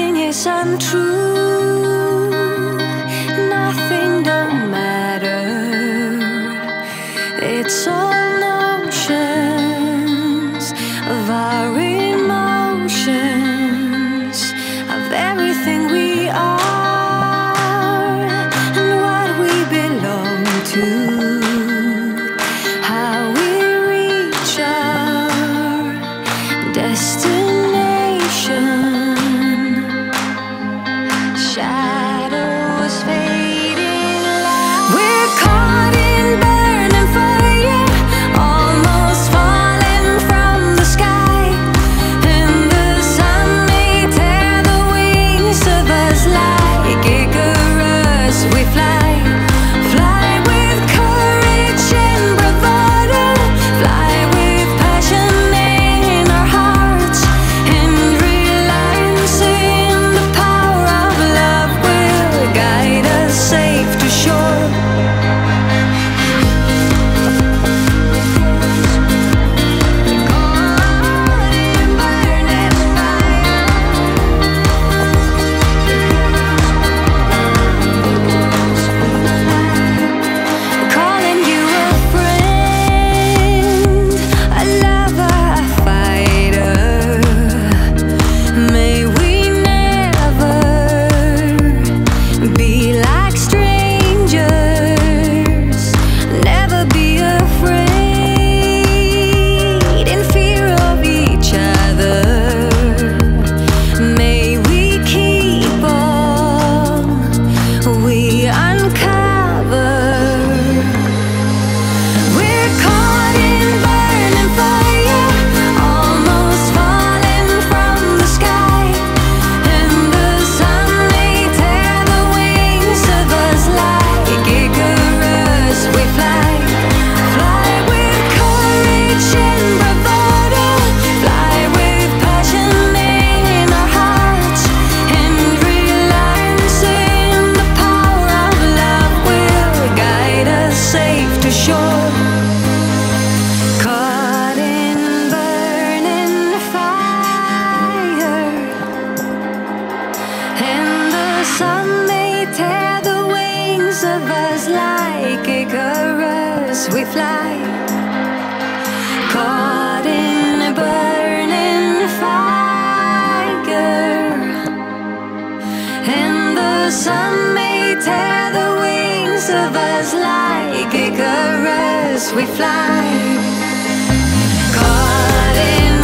nothing is untrue, nothing don't matter. It's all notions of our emotions, of everything we are and what we belong to, how we reach our destination. Shadows fading light. We're caught in burning fire, almost falling from the sky, and the sun may tear the wings of us like Icarus. We fly, fly with courage and bravado, fly with passion in our hearts, and realizing the power of love will guide us safe to shore. Calling you a friend, a lover, a fighter. May we never be like strangers, never be afraid in fear of each other. May we keep all we uncover. We're caught in burning fire, almost falling from the sky, and the sun may tear the wings of us like Icarus. We fly, fly with courage and bravado, fly with passion in our hearts, and realizing the power of love will guide us safe to shore. Caught in burning fire, and the sun may tear the wings of us like Icarus. We fly, caught in a burning fire, and the sun may tear the wings of us like Icarus. We fly, caught in